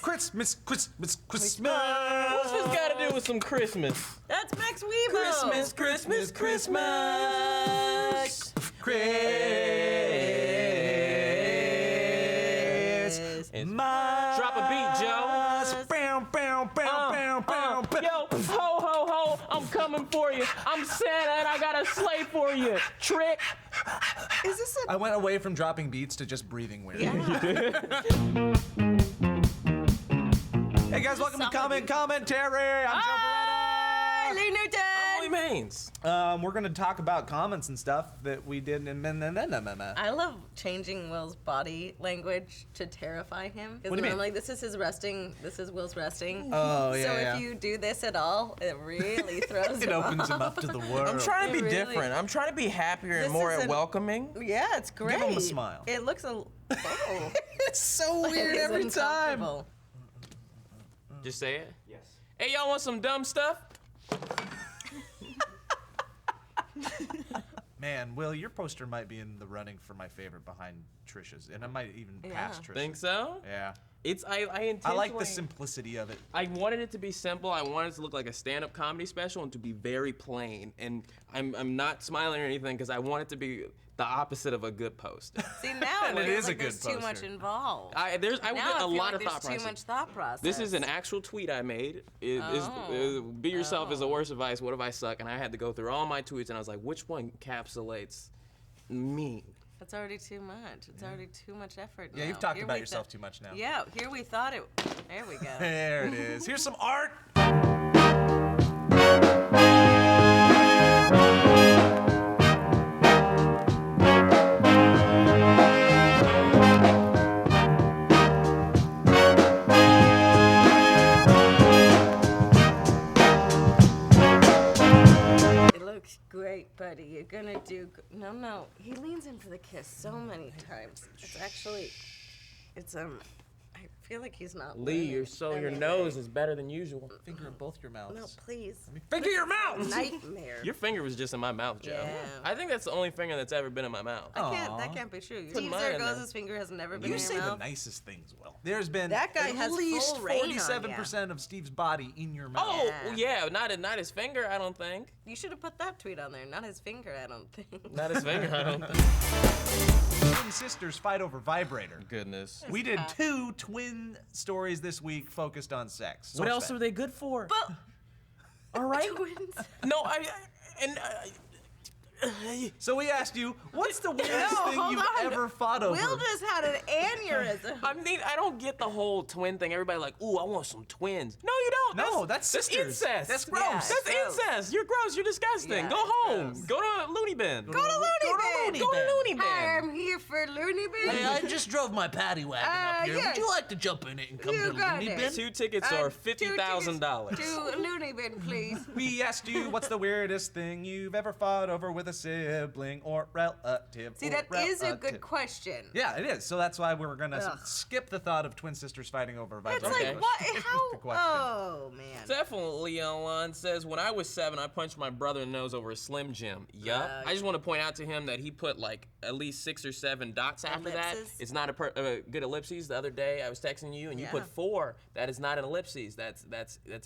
Christmas. What's this got to do with some Christmas? That's Max Weebo. Christmas. Drop a beat, Joe. Yo, ho, I'm coming for you. I'm Santa and I got a sleigh for you. Trick. Is this I went away from dropping beats to just breathing weird. Yeah. Hey guys, welcome to Commentary. I'm Joe Beretta. Lee Newton. What means? We're gonna talk about comments and stuff that we did in I love changing Will's body language to terrify him. What do you mean? I'm like, this is Will's resting. Oh, yeah, So yeah. if you do this at all, it really throws It him opens off. him up to the world. I'm trying to be Really? different. I'm trying to be happier and This more isn't- welcoming. Yeah, it's great. Give him a smile. It looks oh. It's so It weird is every time. uncomfortable. Just say it. Yes. Hey, y'all want some dumb stuff? Man, Will, your poster might be in the running for my favorite behind Trisha's, and I might even pass Trisha. Think so? Yeah. I intentionally. I like the simplicity of it. I wanted it to be simple. I wanted it to look like a stand-up comedy special and to be very plain. And I'm not smiling or anything because I want it to be the opposite of a good post. See, now And it it feels is a like good there's too much poster. involved. I would now get I a feel lot like of there's thought too process. much thought process. This is an actual tweet I made. Be yourself is the worst advice. What if I suck? And I had to go through all my tweets and I was like, which one encapsulates me? That's already too much. It's already too much effort. Yeah, now. you've talked Here about we yourself thought- too much now. Yeah, here we thought it. There we go. There it is. Here's some art. It looks great, buddy. You're gonna do. No. He leans in for the kiss so many times. It's I feel like he's not. Lee, learning your anyway. nose is better than usual. Finger in both your mouths. No, please. Finger your mouth! Nightmare. Your finger was just in my mouth, Joe. Yeah. I think that's the only finger that's ever been in my mouth. That can't be true. Steve mine in there. Zaragoza's finger has never been You in say your the mouth. nicest things, Will. There's been That guy at has least full reign on 47% of Steve's body in your mouth. Oh, Yeah. yeah, not his finger, I don't think. You should have put that tweet on there. Not his finger, I don't think. Not his finger, I don't think. Twin sisters fight over vibrator. Goodness. We did 2 twin stories this week focused on sex. What else SourceFED. are they good for? But All right. twins. No, So we asked you, what's the weirdest No, thing hold you've on. ever fought over? Will just had an aneurysm. I mean, I don't get the whole twin thing. Everybody like, ooh, I want some twins. No, you don't. No, that's sisters. incest. That's gross. Yeah. That's Gross. incest. You're gross. You're disgusting. Yeah, Go it's home. gross. Go to Looney Bin. Go to Looney Bin. Go to Looney Bin. Hi, I'm here for Looney Bin. Hey, I just drove my paddy wagon up here. yes. Would you like to jump in it and come You to the got Looney it. Bin? 2 tickets are $50,000. To Looney Bin, please. We asked you, what's the weirdest thing you've ever fought over with a sibling or relative? See, or that is a relative? good question. Yeah, it is. So that's why we're gonna Ugh. skip the thought of twin sisters fighting over a It's vibrator. like, what? The How? question. Oh, man. Definitely online says, when I was 7, I punched my brother in the nose over a Slim Jim. Yup. I just want to point out to him that he put like at least 6 or 7 dots after that. Ellipses? It's not a good ellipses. The other day I was texting you and you Yeah. put 4. That is not an ellipses. That's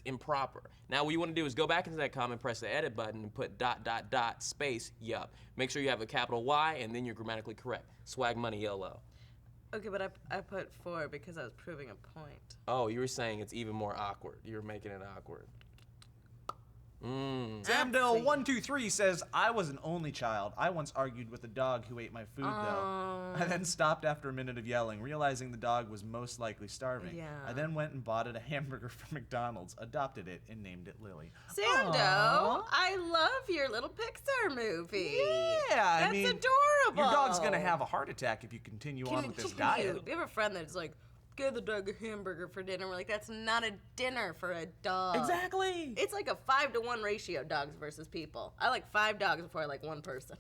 improper. Now what you want to do is go back into that comment, press the edit button, and put ... space yup. Make sure you have a capital Y and then you're grammatically correct. Swag money YOLO. Okay, but I put 4 because I was proving a point. Oh, you were saying it's even more awkward. You were making it awkward. Samdell123 says, I was an only child. I once argued with a dog who ate my food, though. I then stopped after a minute of yelling, realizing the dog was most likely starving. Yeah. I then went and bought it a hamburger from McDonald's, adopted it, and named it Lily. Sando, I love your little Pixar movie. Yeah, That's I mean, adorable. your dog's gonna have a heart attack if you continue on with this diet. We have a friend that's like, give the dog a hamburger for dinner. We're like, that's not a dinner for a dog. Exactly. It's like a 5-to-1 ratio, dogs versus people. I like 5 dogs before I like 1 person.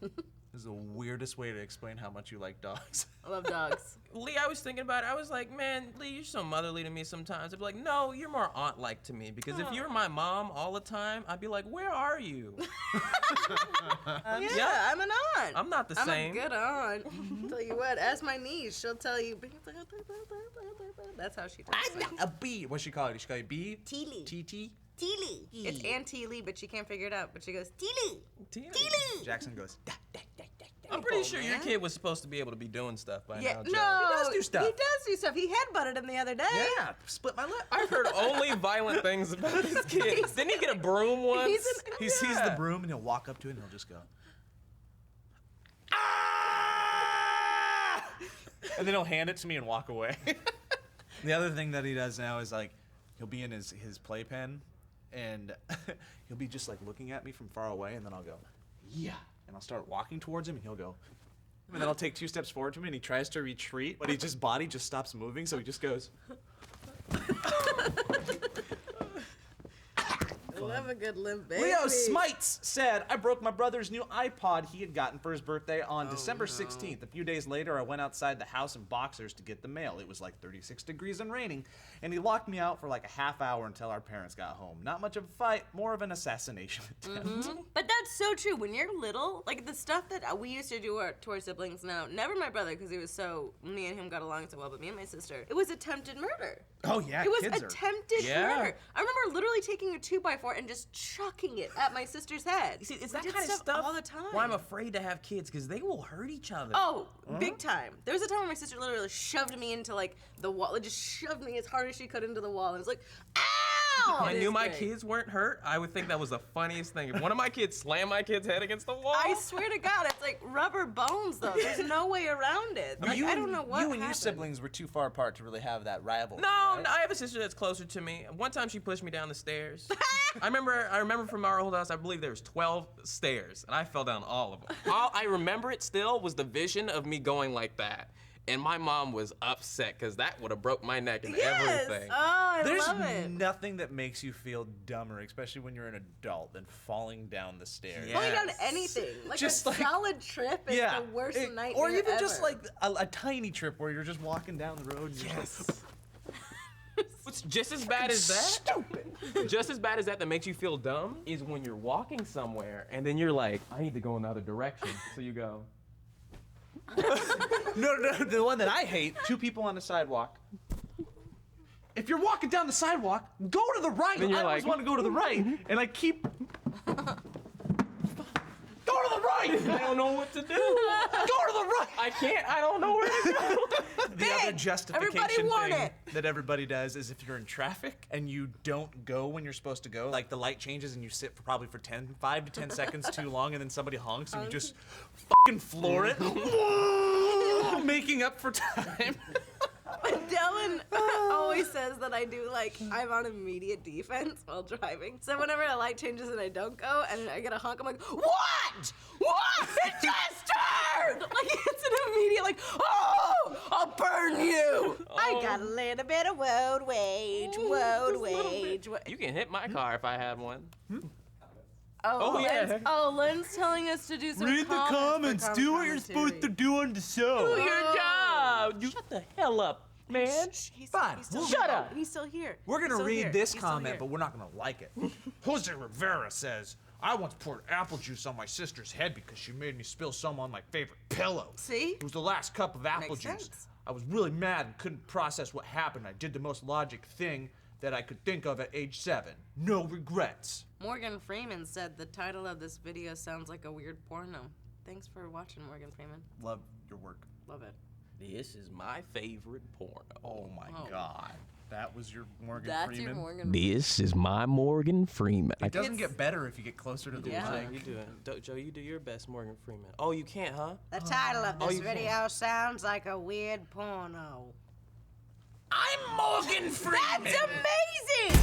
This is the weirdest way to explain how much you like dogs. I love dogs. Lee, I was thinking about it. I was like, man, Lee, you're so motherly to me sometimes. I'd be like, no, you're more aunt-like to me. Because if you're my mom all the time, I'd be like, where are you? Yeah, I'm an aunt. I'm not the I'm same. a good aunt. Tell you what, ask my niece. She'll tell you. That's how she talks. A bee. What's she call it? Does she call you bee? Teely. TT? Teely. It's Auntie Lee, but she can't figure it out. But she goes, Teely. Teely. Jackson goes, I'm pretty sure your kid was supposed to be able to be doing stuff by Yeah, now, no. Joe. He does do stuff. He does do stuff. He headbutted him the other day. yeah, split my lip. I've heard only violent things about his kids. Didn't he get a broom once? He sees the broom and he'll walk up to it and he'll just go, ah! And then he'll hand it to me and walk away. The other thing that he does now is like, he'll be in his playpen and he'll be just like looking at me from far away and then I'll go, yeah. And I'll start walking towards him and he'll go, and then I'll take 2 steps forward to him and he tries to retreat, but his body just stops moving, so he just goes. I love a good limp baby. Leo Smites said, I broke my brother's new iPod he had gotten for his birthday on December 16th. A few days later, I went outside the house in boxers to get the mail. It was like 36 degrees and raining, and he locked me out for like a half hour until our parents got home. Not much of a fight, more of an assassination attempt. But that's so true. When you're little, like the stuff that we used to do to our siblings now, never my brother, because me and him got along so well, but me and my sister, it was attempted murder. Oh, yeah, It was kids are... attempted Yeah. murder. I remember literally taking a 2x4 and just chucking it at my sister's head. See, it's We that did kind of stuff all the time. why I'm afraid to have kids, because they will hurt each other. Oh, big time. There was a time when my sister literally shoved me into like the wall, just shoved me as hard as she could into the wall, and it was like, ow! I It knew is my great. kids weren't hurt. I would think that was the funniest thing. If one of my kids slammed my kid's head against the wall. I swear to God, it's like rubber bones though. There's no way around it. Like, I don't know what You and your happened. siblings were too far apart to really have that rivalry. No, right? no, I have a sister that's closer to me. One time she pushed me down the stairs. I remember from our old house, I believe there was 12 stairs, and I fell down all of them. All I remember it still was the vision of me going like that. And my mom was upset because that would have broke my neck and Yes. everything. Oh, I There's love it. nothing that makes you feel dumber, especially when you're an adult, than falling down the stairs. Yeah. Falling down Yes. anything. Like Just a like- solid trip is the worst nightmare or even just ever. like a tiny trip where you're just walking down the road and you're Yes. What's just as bad as that? stupid. Just as bad as that makes you feel dumb is when you're walking somewhere and then you're like, I need to go in the other direction. So you go. No, the one that I hate, 2 people on the sidewalk. If you're walking down the sidewalk, go to the right. Then you're I always like- want to go to the right, and I keep... Go to the right! I don't know what to do. Go to the right! I can't. I don't know where to go. The other justification Everybody want thing it. that everybody does is if you're in traffic and you don't go when you're supposed to go, like the light changes and you sit for probably 5 to 10 seconds too long, and then somebody honks and you just fucking floor it, making up for time. Dylan always says that I do like I'm on immediate defense while driving. So whenever a light changes and I don't go and I get a honk, I'm like, what? What? It just turned! Like it's an immediate like, oh, I'll burn you. I got a little bit of road rage. You can hit my car if I had one. Oh, yeah. Lynn's, Lynn's telling us to do some Read the comments. for Do what you're supposed to do on the show. Do your job. You shut the hell up, man. He's Fine. still Shut here. up. He's still here. We're He's gonna still read here. this He's still comment, here. but we're not gonna like it. Jose Rivera says, I once poured apple juice on my sister's head because she made me spill some on my favorite pillow. See? It was the last cup of apple Makes juice. sense. I was really mad and couldn't process what happened. I did the most logic thing that I could think of at age 7. No regrets. Morgan Freeman said the title of this video sounds like a weird porno. Thanks for watching, Morgan Freeman. Love your work. Love it. This is my favorite porno. Oh my Oh. God. That was your Morgan That's Freeman. your Morgan. This is my Morgan Freeman. It doesn't It's- get better if you get closer to the Yeah. mic. You do it. Joe, you do your best, Morgan Freeman. Oh, you can't, huh? The title of Oh, this you can. video sounds like a weird porno. I'm Morgan Freeman. That's amazing!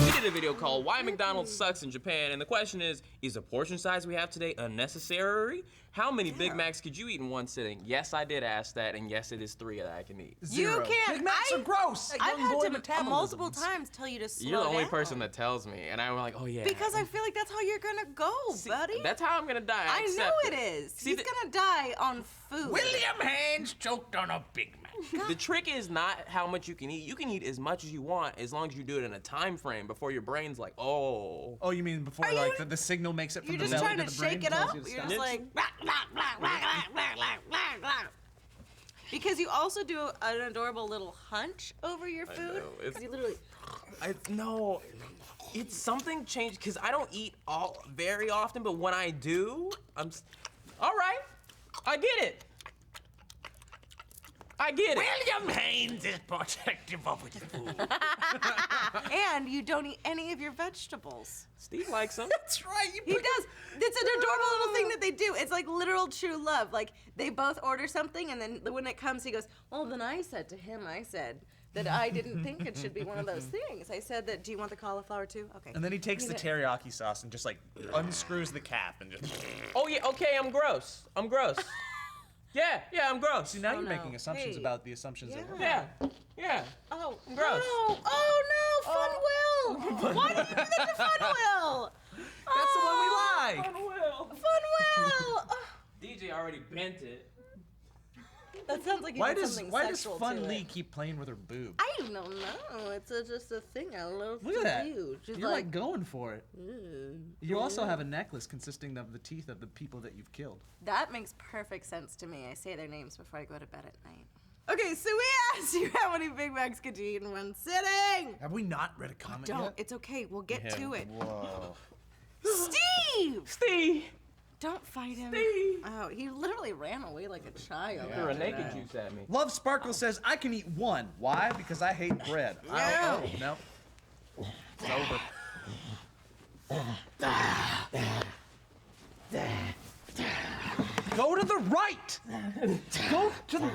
We did a video called Why McDonald's Sucks in Japan, and the question is the portion size we have today unnecessary? How many Big Macs could you eat in one sitting? Yes, I did ask that, and yes, it is 3 that I can eat. Zero. You can't. Big Macs are gross. I've Young boy had to metabolisms. multiple times tell you to slow You're the only down. person that tells me, and I'm like, oh yeah. Because I feel like that's how you're gonna go, buddy. That's how I'm gonna die. I accept know it is. See, He's the- gonna die on food. William Haynes choked on a Big Mac. The trick is not how much you can eat. You can eat as much as you want as long as you do it in a time frame before your brain's like, oh. Oh, you mean before Are you- like the signal makes it from You're the just belly trying to to the brain? shake it tells up. you to You're stop? just like. Blah, blah, blah, blah, blah, blah, blah, blah, blah. Because you also do an adorable little hunch over your food. It's You literally. no, it's something changed because I don't eat very often, but when I do, all right. I get it. William Haynes is protective of his food. And you don't eat any of your vegetables. Steve likes them. That's right. He does. It's an adorable little thing that they do. It's like literal true love. Like they both order something, and then when it comes, he goes, "Well, then I said to him, I said that I didn't think it should be one of those things. I said that. Do you want the cauliflower too? Okay." And then he takes You the know- teriyaki sauce and just like unscrews the cap and just. Oh yeah, okay, I'm gross. Yeah, I'm gross. See, now Oh, you're no. making assumptions Hey. about the assumptions that we're Yeah. Oh, Gross. No. Oh no, Fun Will. Why did you do that to Fun Will? That's the one we like. Fun Will. Oh, DJ already bent it. that sounds like you Why did does something Why does sexual Fun to Lee it. keep playing with her boob? I don't know. It's just a thing I love Look to at that. do. Just You're like going for it. mm. You also have a necklace consisting of the teeth of the people that you've killed. That makes perfect sense to me. I say their names before I go to bed at night. Okay, so we asked you how many Big Macs could you eat in one sitting? Have we not read a comment Don't. yet? It's okay. We'll get to it. Whoa. Steve! Don't fight him. Steve! Oh, he literally ran away like a child. Threw a naked juice at me. Love Sparkle says, I can eat one. Why? Because I hate bread. No. No. It's over. Go to the right! Go to the...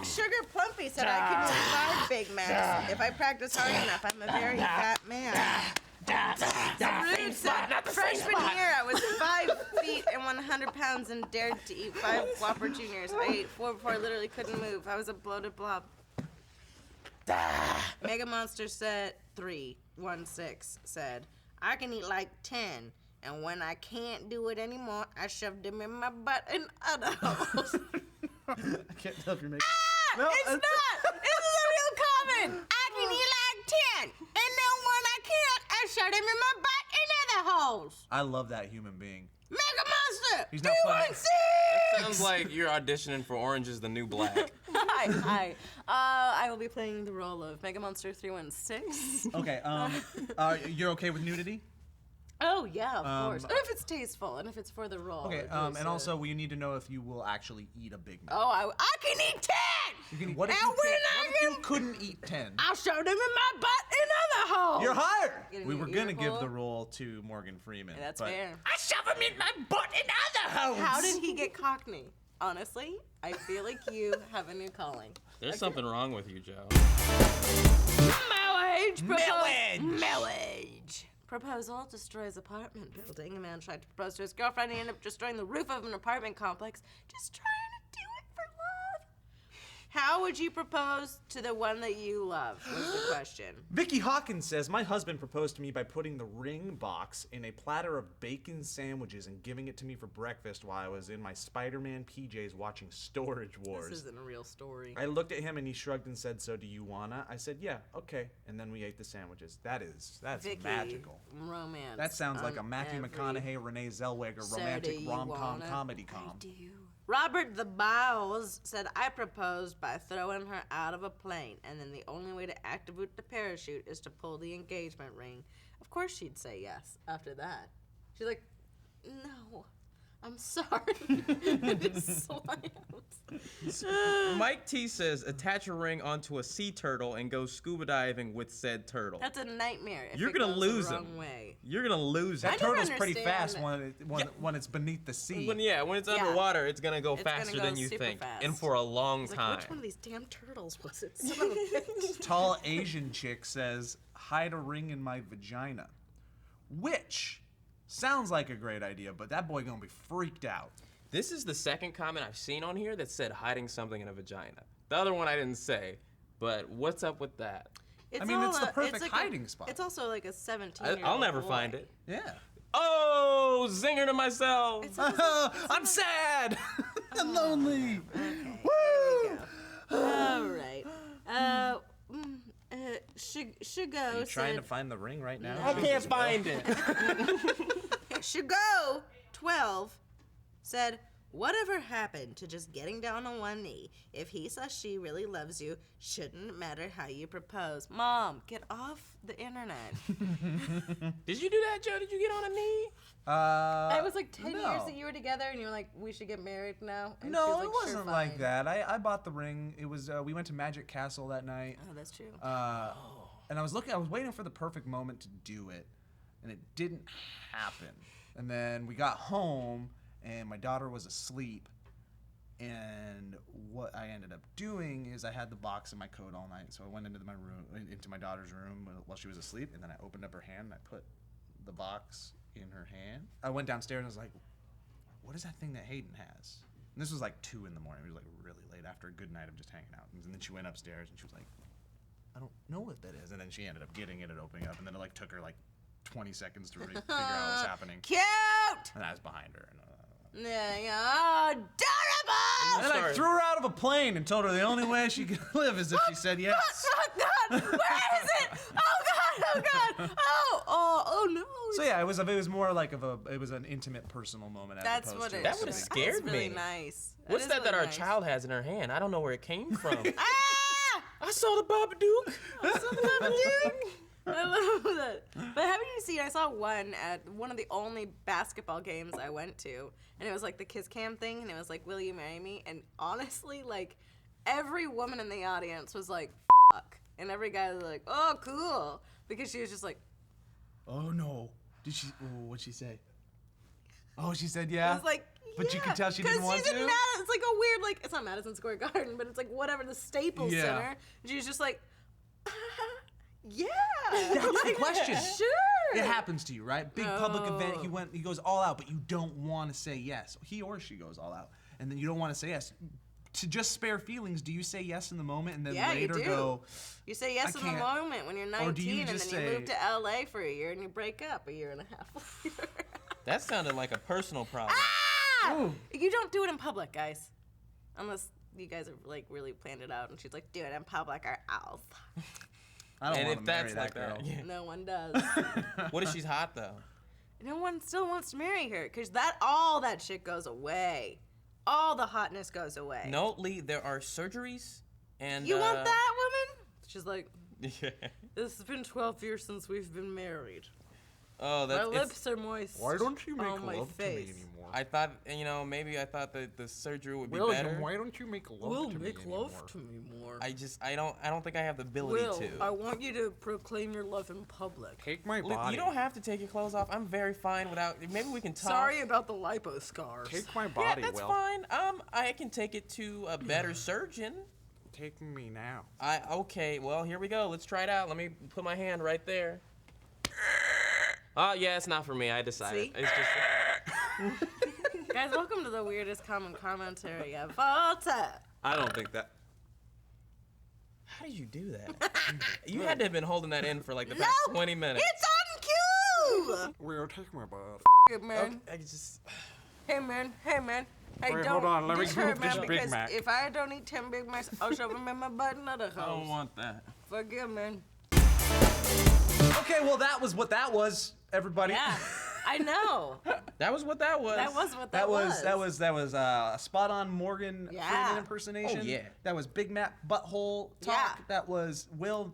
Sugar Plumpy said I could eat 5 Big Macs if I practice hard enough. I'm a very fat man. Rude said, freshman year, I was 5 feet and 100 pounds and dared to eat 5 Whopper Juniors. I ate 4 before I literally couldn't move. I was a bloated blob. Mega Monster said 316 said, I can eat like 10, and when I can't do it anymore, I shoved them in my butt and other holes. I can't tell if you're making... No, it's not! This is a real comment! I can eat like 10, and then when I can't, I shove them in my butt and other holes. I love that human being. Mega Monster! He's not funny. 316! Sounds like you're auditioning for Orange is the New Black. Hi. I will be playing the role of Mega Monster 316. Okay, you're okay with nudity? Oh, yeah, of course. And if it's tasteful, and if it's for the role. Okay, it is, and also we need to know if you will actually eat a Big Mac. Oh, I can eat 10! You can eat, what if, And you, when can't, I what if you can- couldn't eat 10? I'll shove them in my butt and other holes. You're hired! Getting We your were going to ear give full. the role to Morgan Freeman. That's but fair. I shove him in my butt and other holes. How did he get Cockney? Honestly, I feel like you have a new calling. There's something wrong with you, Joe. Marriage! Marriage. Proposal destroys apartment building. A man tried to propose to his girlfriend. He ended up destroying the roof of an apartment complex. Just trying to do it for love. How would you propose to the one that you love? Was the question. Vicky Hawkins says, my husband proposed to me by putting the ring box in a platter of bacon sandwiches and giving it to me for breakfast while I was in my Spider-Man PJs watching Storage Wars. This isn't a real story. I looked at him and he shrugged and said, so do you wanna? I said, yeah, okay. And then we ate the sandwiches. That's Vicky, magical. romance. That sounds like a on Matthew every- McConaughey, Renee Zellweger So romantic do you rom-com wanna? comedy I com. do. Robert the Bowles said, I proposed by throwing her out of a plane, and then the only way to activate the parachute is to pull the engagement ring. Of course she'd say yes after that. She's like, no, I'm sorry. It just slams. Mike T says, attach a ring onto a sea turtle and go scuba diving with said turtle. That's a nightmare. If You're it gonna goes lose the him. wrong way. You're gonna lose That it. never turtle's pretty fast understand. when it's beneath the sea. When it's Yeah. underwater, it's gonna go It's gonna faster go than you super think, fast. and for a long It's like, time. which one of these damn turtles was it? Son of a bitch. Tall Asian chick says, hide a ring in my vagina. Which sounds like a great idea, but that boy gonna be freaked out. This is the second comment I've seen on here that said hiding something in a vagina. The other one I didn't say, but what's up with that? It's I mean, all it's the perfect like hiding spot. It's also like a 17-year-old I'll never boy. find it. Yeah. Oh, zinger to myself. It's I'm sad. I'm lonely. Okay, Woo! there we go. All right. Shigo Are you trying to said, find the ring right now? I can't find it. Shigo 12 said, whatever happened to just getting down on one knee? If he/she really loves you, shouldn't matter how you propose. Mom, get off the internet. Did you do that, Joe? Did you get on a knee? It was like 10 years no. that you were together, and you were like, we should get married now. And she No, was like, it wasn't sure, like fine. that. I bought the ring. It was we went to Magic Castle that night. Oh, that's true. And I was waiting for the perfect moment to do it, and it didn't happen. And then we got home, and my daughter was asleep. And what I ended up doing is I had the box in my coat all night, so I went into my daughter's room while she was asleep, and then I opened up her hand and I put the box in her hand. I went downstairs and I was like, "What is that thing that Hayden has?" And this was like 2 in the morning. It was like really late after a good night of just hanging out. And then she went upstairs and she was like, "I don't know what that is." And then she ended up getting it and opening it up, and then it like took her like 20 seconds to figure out what was happening. Cute! And I was behind her. And, Adorable! and then I threw her out of a plane and told her the only way she could live is if she said yes. Oh God! Where is it? Oh God! Oh God! Oh no! So yeah, it was more like it was an intimate, personal moment. As That's opposed what to it That is. would've sitting- scared That's really me. nice. What's is that really our nice. child has in her hand? I don't know where it came from. Ah! I saw the Babadook. I love that. But haven't you seen? I saw one at one of the only basketball games I went to, and it was like the Kiss Cam thing, and it was like, "Will you marry me?" And honestly, like every woman in the audience was like, "Fuck," and every guy was like, "Oh, cool," because she was just like, Oh no! Did she? Oh, what'd she say? Oh, she said yeah. it was like. But you could tell she didn't 'cause want she's in to? it's like a weird, like, it's not Madison Square Garden, but it's like whatever, the Staples Yeah. Center. And she was just like, yeah. That's the question. Sure. It happens to you, right? Big public event. Oh. He goes all out, but you don't want to say yes. He or she goes all out, and then you don't want to say yes. To just spare feelings, do you say yes in the moment and then Yeah, you later do. go? You say yes I in the can't. moment when you're 19, Or do you and just then you say- move to LA for a year and you break up a year and a half later. That sounded like a personal problem. Ah! You don't do it in public, guys. Unless you guys have like really planned it out and she's like, do it in public or else. I don't And want if to marry that's that like girl. that, yeah. No one does. What if she's hot though? No one still wants to marry her because all that shit goes away. All the hotness goes away. No, Lee, there are surgeries and You want that woman? She's like, Yeah. it's been 12 years since we've been married. Oh, My that's lips are moist. Why don't you make on my love to me face. anymore? I thought, maybe I thought that the surgery would be Will, better. why don't you make love Will to make me love anymore? to me more. I don't think I have the ability Will, to. I want you to proclaim your love in public. Take my Lee, body. you don't have to take your clothes off. I'm very fine without. Maybe we can talk. Sorry about the lipo scars. Take my Yeah, body, that's Will. fine. I can take it to a better surgeon. Take me now. Okay, well, here we go. Let's try it out. Let me put my hand right there. Oh, yeah, it's not for me. I decided. See? It's just. Guys, welcome to the weirdest common commentary of all time. I don't think that. How did you do that? You had to have been holding that in for like the past 20 minutes. It's on cue! Will, take my body. Good man. I just. Hey man, hey man. Hey, Wait, don't hold on, let me dish move her, this man, Big because Mac. if I don't eat 10 Big Macs, I'll shove them in my butt and other I don't hoes. want that. Forgive me. Okay, well that was what that was, everybody. Yeah, I know. That was what that was. That was what That was a spot on Morgan Yeah. Freeman impersonation. Oh, yeah. That was Big Mac butthole talk. Yeah. That was Will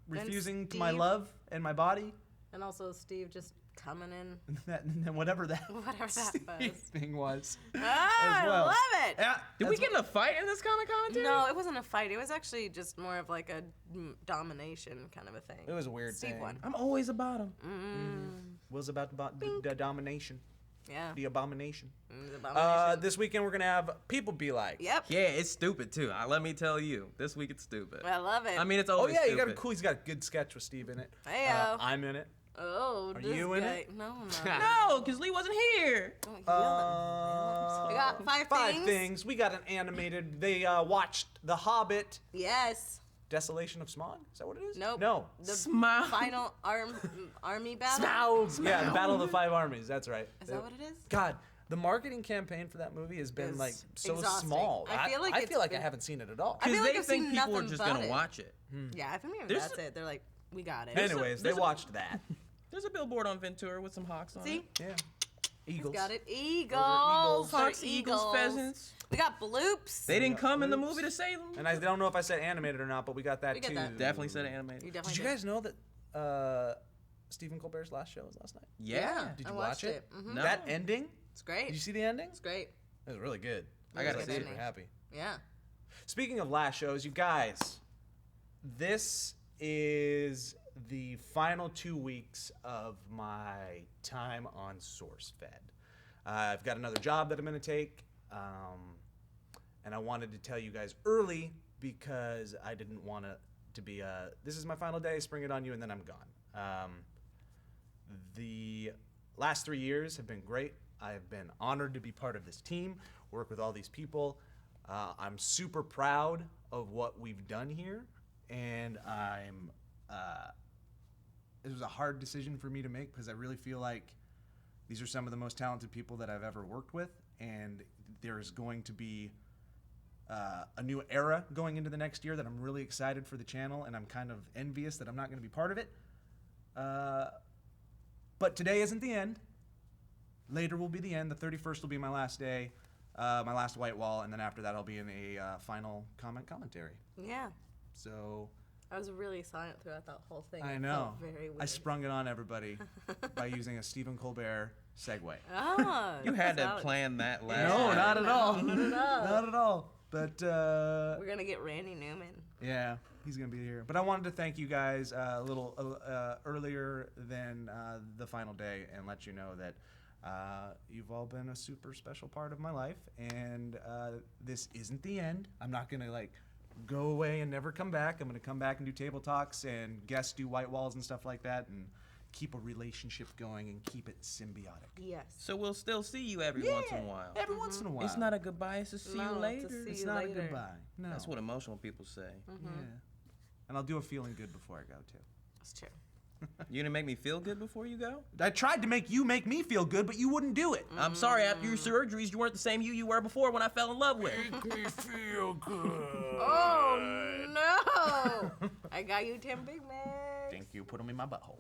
refusing to my Steve. love and my body. And also Steve just coming in. And then whatever that thing was. Ah, as well. I love it. Yeah, Did we get in a fight in this comic commentary? No, it wasn't a fight. It was actually just more of like a domination kind of a thing. It was a weird Steve thing. won. I'm always about him. Will's about the domination, Yeah. the abomination. The abomination. This weekend we're gonna have people be like. Yep. Yeah, it's stupid too. Let me tell you, this week it's stupid. I love it. I mean, it's Oh always yeah, stupid. he's got a good sketch with Steve in it. Heyo. I'm in it. Oh, Are this you in guy. it? No, no. No, because Lee wasn't here. We got five things. We got an animated. They watched The Hobbit. Yes. Desolation of Smaug? Is that what it is? Nope. No. The Smaug. final army battle. Yeah, the Battle of the Five Armies. That's right. Is that what it is? God, the marketing campaign for that movie has been It's like so exhausting. small. I feel like I it's feel like I been- haven't seen it at all. I feel Because like they I've think seen people are nothing just but gonna it. watch it. Yeah, I think maybe There's that's it. They're like, we got it. Anyways, they watched that. There's a billboard on Ventura with some hawks on See? it. Yeah. He's Eagles. got it. Eagles. They're Hawks, eagles, pheasants. We got bloops. They didn't come in the movie to save them. And I don't know if I said animated or not, but we got that We got too. that. Definitely said animated. You definitely Did you guys know that Stephen Colbert's last show was last night? Yeah. Did I you watched watch it? Mhm. No. That ending? It's great. Did you see the ending? It's great. It was really good. I gotta It was see a it. good Super ending. happy. Yeah. Speaking of last shows, you guys, this is the final 2 weeks of my time on SourceFED. I've got another job that I'm going to take, and I wanted to tell you guys early because I didn't want it to be this is my final day, spring it on you, and then I'm gone. The last 3 years have been great. I've been honored to be part of this team, work with all these people. I'm super proud of what we've done here, and it was a hard decision for me to make because I really feel like these are some of the most talented people that I've ever worked with, and there's going to be a new era going into the next year that I'm really excited for the channel, and I'm kind of envious that I'm not going to be part of it. But today isn't the end. Later will be the end. The 31st will be my last day, my last white wall, and then after that I'll be in a final commentary. Yeah. So I was really silent throughout that whole thing. I It know. felt very weird. I sprung it on everybody by using a Stephen Colbert segue. Ah, You had to solid. plan that last No, night. not at all. Not at all. Not at all. But We're gonna get Randy Newman. yeah, he's gonna be here. But I wanted to thank you guys a little earlier than the final day and let you know that you've all been a super special part of my life, and this isn't the end. I'm not gonna like go away and never come back. I'm gonna come back and do table talks and guests do white walls and stuff like that, and keep a relationship going and keep it symbiotic. Yes. So we'll still see you every once in a while. Every once in a while. It's not a goodbye, it's a see No, you it's a later. see It's you not a later. goodbye. No. That's what emotional people say. Yeah. And I'll do a feeling good before I go too. That's true. You gonna make me feel good before you go? I tried to make you make me feel good, but you wouldn't do it. I'm sorry, after your surgeries, you weren't the same you were before when I fell in love with. Make me feel good. Oh no! I got you 10 Big Macs. Thank you. Put them in my butthole.